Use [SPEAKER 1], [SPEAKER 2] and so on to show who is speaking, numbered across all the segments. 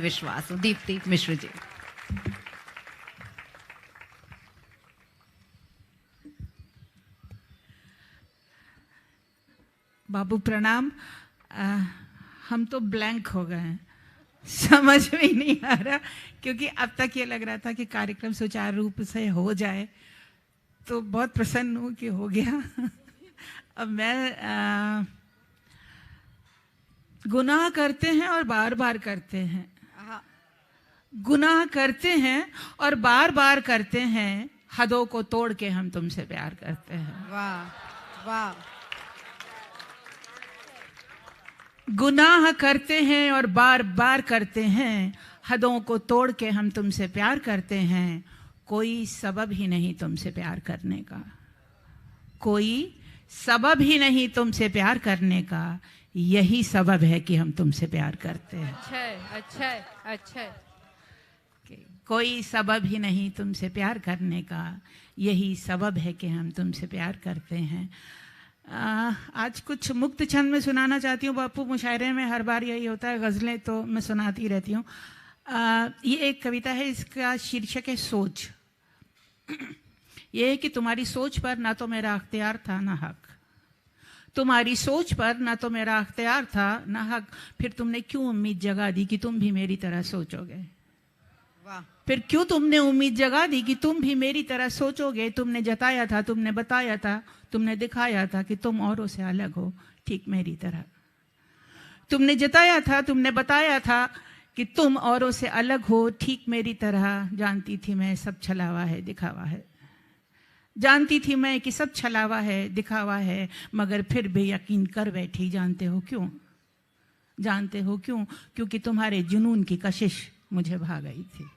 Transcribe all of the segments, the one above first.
[SPEAKER 1] विश्वास हूं। दीप्ति मिश्र जी।
[SPEAKER 2] बाबू प्रणाम। हम तो ब्लैंक हो गए हैं, समझ में ही नहीं आ रहा, क्योंकि अब तक ये लग रहा था कि कार्यक्रम सुचारू रूप से हो जाए, तो बहुत प्रसन्न हूँ कि हो गया। अब मैं गुनाह करते हैं और बार बार करते हैं, गुनाह करते हैं और बार बार करते हैं, हदों को तोड़ के हम तुमसे प्यार करते हैं।
[SPEAKER 1] वाह वाह।
[SPEAKER 2] गुनाह करते हैं और बार बार करते हैं, हदों को तोड़ के हम तुमसे प्यार करते हैं। कोई सबब ही नहीं तुमसे प्यार करने का, कोई सबब ही नहीं तुमसे प्यार करने का, यही सबब है कि हम तुमसे प्यार करते हैं।
[SPEAKER 1] अच्छा अच्छा अच्छा।
[SPEAKER 2] कोई सबब ही नहीं तुमसे प्यार करने का, यही सबब है कि हम तुमसे प्यार करते हैं। आज कुछ मुक्त छंद में सुनाना चाहती हूँ बापू। मुशायरे में हर बार यही होता है, गज़लें तो मैं सुनाती रहती हूँ। ये एक कविता है, इसका शीर्षक है सोच। ये है कि तुम्हारी सोच पर ना तो मेरा अख्तियार था ना हक, तुम्हारी सोच पर ना तो मेरा अख्तियार था ना हक, फिर तुमने क्यों उम्मीद जगा दी कि तुम भी मेरी तरह सोचोगे। फिर क्यों तुमने उम्मीद जगा दी कि तुम भी मेरी तरह सोचोगे। तुमने जताया था, तुमने बताया था, तुमने दिखाया था कि तुम औरों से अलग हो, ठीक मेरी तरह। तुमने जताया था, तुमने बताया था कि तुम औरों से अलग हो, ठीक मेरी तरह। जानती थी मैं सब छलावा है, दिखावा है, जानती थी मैं कि सब छलावा है, दिखावा है, मगर फिर भी यकीन कर बैठी। जानते हो क्यों? जानते हो क्यों? क्योंकि तुम्हारे जुनून की कशिश मुझे भा गई थी।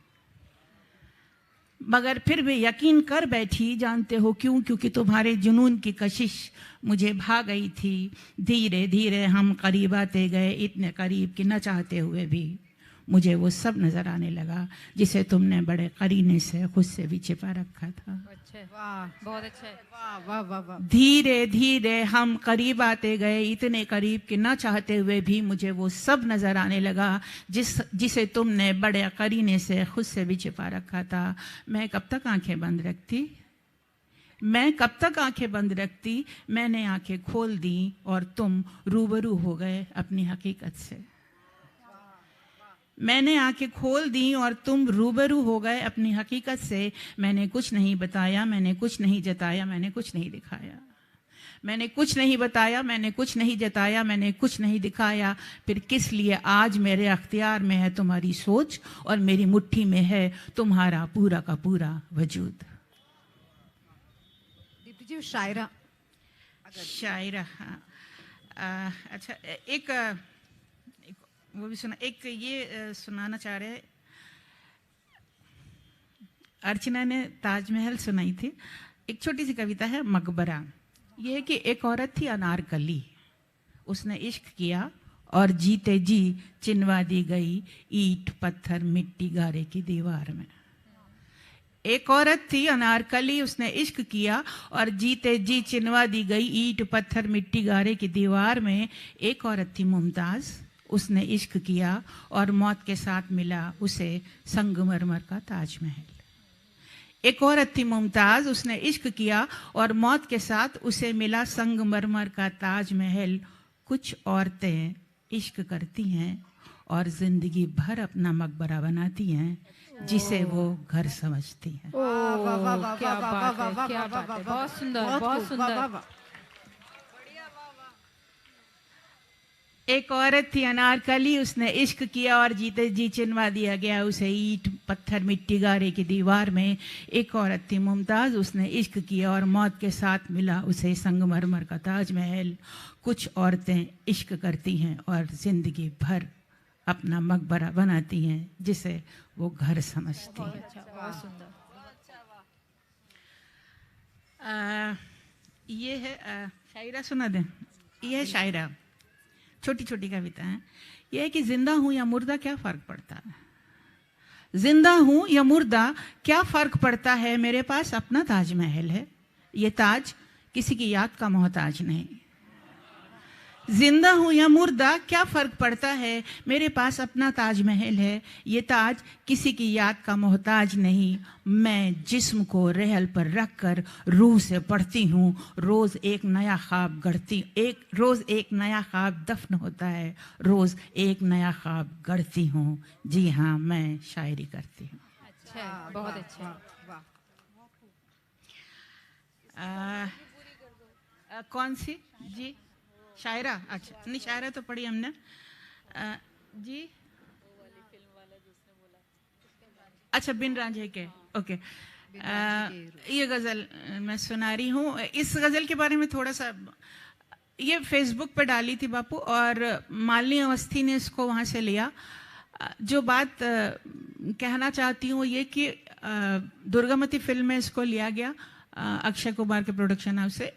[SPEAKER 2] मगर फिर भी यकीन कर बैठी। जानते हो क्यों? क्योंकि तुम्हारे जुनून की कशिश मुझे भा गई थी। धीरे धीरे हम करीब आते गए, इतने करीब कि न चाहते हुए भी मुझे वो सब नजर आने लगा जिसे तुमने बड़े करीने से खुद से भी छिपा रखा था।
[SPEAKER 1] अच्छा, वाह, बहुत अच्छा। वाह वाह वाह वाह।
[SPEAKER 2] धीरे धीरे हम करीब आते गए, इतने करीब कि न चाहते हुए भी मुझे वो सब नजर आने लगा जिसे तुमने बड़े करीने से खुद से भी छिपा रखा था। मैं कब तक आंखें बंद रखती, मैं कब तक आंखें बंद रखती। मैंने आंखें खोल दी और तुम रूबरू हो गए अपनी हकीकत से। मैंने आंखें खोल दी और तुम रूबरू हो गए अपनी हकीकत से। मैंने कुछ नहीं बताया, मैंने कुछ नहीं जताया, मैंने कुछ नहीं दिखाया। मैंने कुछ नहीं बताया, मैंने कुछ नहीं जताया, मैंने कुछ नहीं दिखाया। फिर किस लिए आज मेरे अख्तियार में है तुम्हारी सोच और मेरी मुट्ठी में है तुम्हारा पूरा का पूरा वजूद।
[SPEAKER 1] दीप्ति जी, शायरा।
[SPEAKER 2] शायरा, हाँ। अच्छा, एक वो भी सुना, एक ये सुनाना चाह रहे। अर्चना ने ताजमहल सुनाई थी। एक छोटी सी कविता है, मकबरा। ये है कि एक औरत थी अनारकली, उसने इश्क किया और जीते जी चिनवा दी गई ईंट पत्थर मिट्टी गारे की दीवार में। एक औरत थी अनारकली, उसने इश्क किया और जीते जी चिनवा दी गई ईंट पत्थर मिट्टी गारे की दीवार में। एक औरत थी मुमताज, उसने इश्क किया और मौत के साथ मिला उसे संगमरमर का ताजमहल। एक औरत थी मुमताज, उसने इश्क किया और मौत के साथ उसे मिला संगमरमर का ताजमहल। कुछ औरतें इश्क करती हैं और जिंदगी भर अपना मकबरा बनाती हैं जिसे वो घर समझती हैं।
[SPEAKER 1] क्या बात है, क्या बात है, बहुत सुंदर, बहुत सुंदर।
[SPEAKER 2] एक औरत थी अनारकली, उसने इश्क किया और जीते जी चिनवा दिया गया उसे ईंट पत्थर मिट्टी गारे की दीवार में। एक औरत थी मुमताज, उसने इश्क किया और मौत के साथ मिला उसे संगमरमर का ताजमहल। कुछ औरतें इश्क करती हैं और जिंदगी भर अपना मकबरा बनाती हैं जिसे वो घर समझती हैं।
[SPEAKER 1] बहुत सुंदर।
[SPEAKER 2] ये है शायरा, सुना दें। ये है शायरा, छोटी छोटी कविता है। यह है कि जिंदा हूं या मुर्दा क्या फर्क पड़ता है, जिंदा हूं या मुर्दा क्या फर्क पड़ता है। मेरे पास अपना ताजमहल है, ये ताज किसी की याद का मोहताज नहीं। जिंदा हूं या मुर्दा क्या फर्क पड़ता है, मेरे पास अपना ताजमहल है। ये ताज किसी की याद का मोहताज नहीं, मैं जिस्म को रहल पर रख कर रूह से पढ़ती हूँ। रोज एक नया ख्वाब गढ़ती, रोज एक नया ख्वाब दफन होता है, रोज एक नया ख्वाब गढ़ती हूँ। जी हाँ, मैं शायरी करती हूँ।
[SPEAKER 1] अच्छा, बहुत अच्छा।
[SPEAKER 2] कौन सी जी? शायरा? अच्छा, नहीं शायरा तो पढ़ी हमने। जी अच्छा, बिन रांझे के, ओके। ये गज़ल मैं सुना रही हूँ। इस गज़ल के बारे में थोड़ा सा, ये फेसबुक पे डाली थी बापू, और मालिनी अवस्थी ने इसको वहाँ से लिया। जो बात कहना चाहती हूँ ये कि दुर्गामती फिल्म में इसको लिया गया, अक्षय कुमार के प्रोडक्शन हाउस से।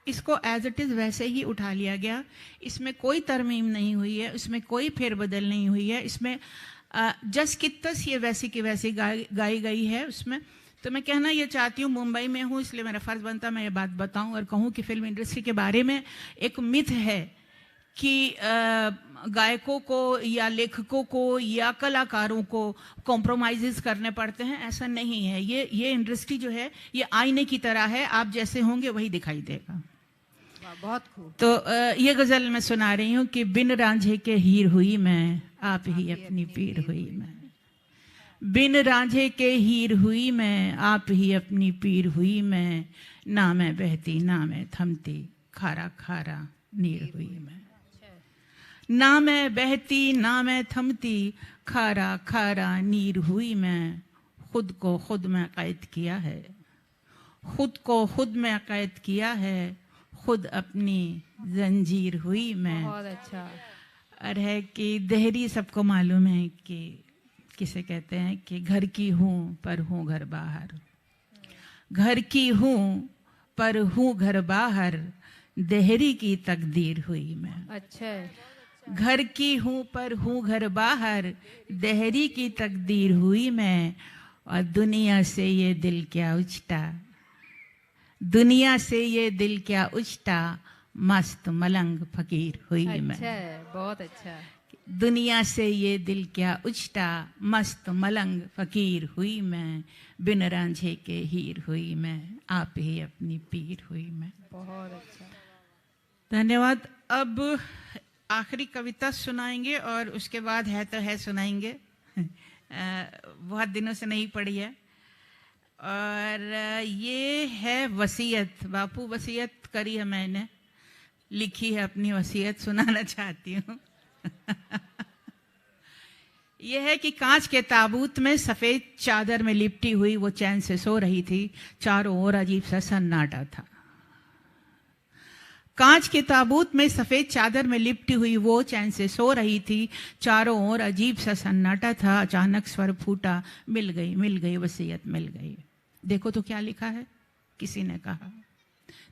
[SPEAKER 2] इसको एज इट इज़ वैसे ही उठा लिया गया, इसमें कोई तरमीम नहीं हुई है, इसमें कोई फेरबदल नहीं हुई है। इसमें जस की तस ये वैसी की वैसी गाई गई है उसमें। तो मैं कहना ये चाहती हूँ, मुंबई में हूँ इसलिए मेरा फ़र्ज़ बनता मैं ये बात बताऊँ और कहूँ कि फिल्म इंडस्ट्री के बारे में एक मिथ है कि गायकों को या लेखकों को या कलाकारों को कॉम्प्रोमाइज़ करने पड़ते हैं। ऐसा नहीं है। ये इंडस्ट्री जो है ये आईने की तरह है, आप जैसे होंगे वही दिखाई देगा।
[SPEAKER 1] बहुत खूब।
[SPEAKER 2] तो ये गज़ल मैं सुना रही हूँ कि बिन रांझे के हीर हुई मैं, आप ही अपनी पीर हुई मैं। बिन रांझे के हीर हुई मैं, आप ही अपनी पीर हुई मैं। ना मैं बहती ना मैं थमती, खारा खारा नीर हुई मैं। ना मैं बहती ना मैं थमती, खारा खारा नीर हुई मैं। खुद को खुद में कैद किया है, खुद को खुद में कैद किया है, खुद अपनी जंजीर हुई मैं।
[SPEAKER 1] बहुत अच्छा।
[SPEAKER 2] और है कि देहरी सबको मालूम है कि किसे कहते हैं कि घर की हूँ पर हूँ घर बाहर, घर की हूँ पर हूँ घर बाहर, देहरी की तकदीर हुई मैं।
[SPEAKER 1] अच्छा।
[SPEAKER 2] घर की हूँ पर हूँ घर बाहर, देहरी की तकदीर हुई मैं। और दुनिया से ये दिल क्या उछटा, दुनिया से ये दिल क्या उछटा, मस्त मलंग फकीर हुई मैं।
[SPEAKER 1] अच्छा, बहुत अच्छा।
[SPEAKER 2] दुनिया से ये दिल क्या उछटा, मस्त मलंग फकीर हुई मैं। बिन रांझे के हीर हुई मैं, आप ही अपनी पीर हुई मैं।
[SPEAKER 1] बहुत अच्छा।
[SPEAKER 2] धन्यवाद। अब आखिरी कविता सुनाएंगे और उसके बाद है तो है सुनाएंगे। बहुत दिनों से नहीं पढ़ी है। और ये है वसीयत। बापू वसीयत करी है मैंने, लिखी है अपनी वसीयत, सुनाना चाहती हूँ। यह है कि कांच के ताबूत में सफ़ेद चादर में लिपटी हुई वो चैन से सो रही थी। चारों ओर अजीब सा सन्नाटा था। कांच के ताबूत में सफ़ेद चादर में लिपटी हुई वो चैन से सो रही थी। चारों ओर अजीब सा सन्नाटा था। अचानक स्वर फूटा, मिल गई वसीयत मिल गई। देखो तो क्या लिखा है, किसी ने कहा।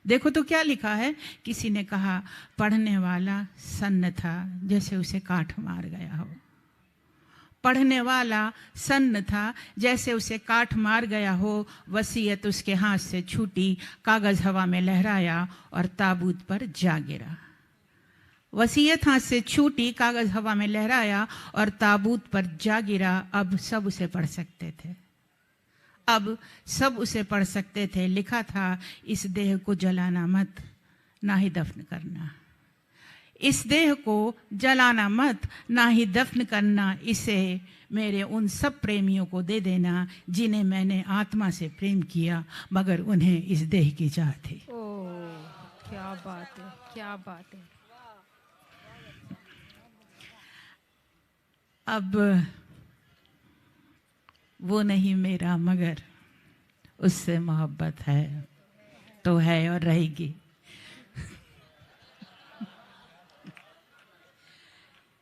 [SPEAKER 2] देखो तो क्या लिखा है, किसी ने कहा। पढ़ने वाला सन्न था, जैसे उसे काठ मार गया हो। पढ़ने वाला सन्न था, जैसे उसे काठ मार गया हो। वसीयत उसके हाथ से छूटी, कागज हवा में लहराया और ताबूत पर जा गिरा। वसीयत हाथ से छूटी, कागज हवा में लहराया और ताबूत पर जा गिरा। अब सब उसे पढ़ सकते थे, अब सब उसे पढ़ सकते थे। लिखा था, इस देह को जलाना मत, ना ही दफन करना। इस देह को जलाना मत, ना ही दफन करना। इसे मेरे उन सब प्रेमियों को दे देना जिन्हें मैंने आत्मा से प्रेम किया, मगर उन्हें इस देह की चाह थी।
[SPEAKER 1] ओह, क्या बात है, क्या बात है।
[SPEAKER 2] अब वो नहीं मेरा, मगर उससे मोहब्बत है तो है और रहेगी।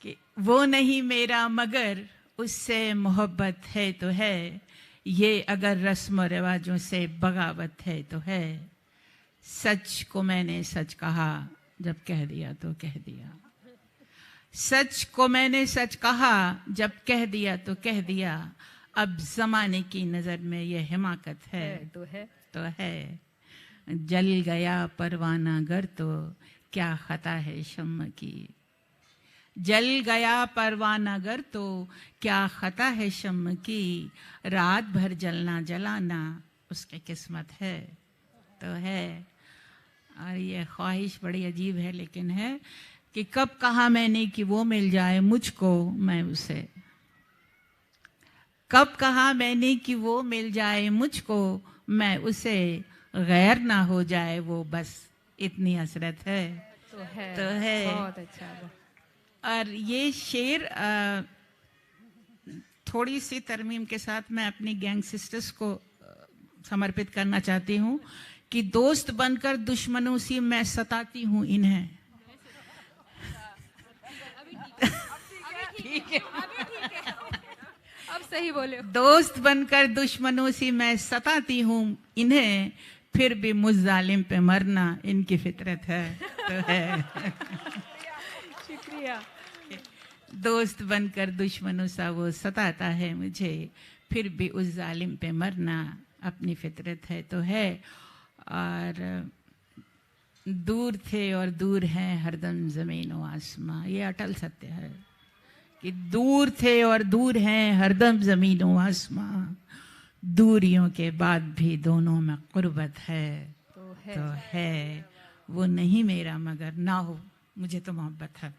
[SPEAKER 2] कि वो नहीं मेरा मगर उससे मोहब्बत है तो है। ये अगर रस्म रिवाजों से बगावत है तो है। सच को मैंने सच कहा, जब कह दिया तो कह दिया। सच को मैंने सच कहा, जब कह दिया तो कह दिया। अब जमाने की नज़र में यह हिमाकत है
[SPEAKER 1] तो है,
[SPEAKER 2] तो है। जल गया परवाना गर तो क्या खता है शम्म की। जल गया परवाना अगर तो क्या खता है शम्म की, रात भर जलना जलाना उसकी किस्मत है तो है। और ये ख्वाहिश बड़ी अजीब है लेकिन है कि कब कहा मैंने कि वो मिल जाए मुझको मैं उसे, कब कहा मैंने कि वो मिल जाए मुझको मैं उसे, गैर ना हो जाए वो बस इतनी हसरत है तो है।
[SPEAKER 1] बहुत अच्छा।
[SPEAKER 2] और ये शेर थोड़ी सी तरमीम के साथ मैं अपनी गैंग सिस्टर्स को समर्पित करना चाहती हूँ कि दोस्त बनकर दुश्मनों से मैं सताती हूँ इन्हें। ठीक है,
[SPEAKER 1] अब सही बोले।
[SPEAKER 2] दोस्त बनकर दुश्मनों से मैं सताती हूँ इन्हें, फिर भी मुझ जालिम पे मरना इनकी फितरत है तो है।
[SPEAKER 1] शुक्रिया।
[SPEAKER 2] दोस्त बनकर दुश्मनों सा वो सताता है मुझे, फिर भी उस जालिम पे मरना अपनी फितरत है तो है। और दूर थे और दूर हैं हरदम ज़मीन व आसमां, ये अटल सत्य है कि दूर थे और दूर हैं हरदम ज़मीन व आसमां, दूरियों के बाद भी दोनों में क़ुर्बत है तो है। वो नहीं मेरा मगर ना हो मुझे तो मोहब्बत है।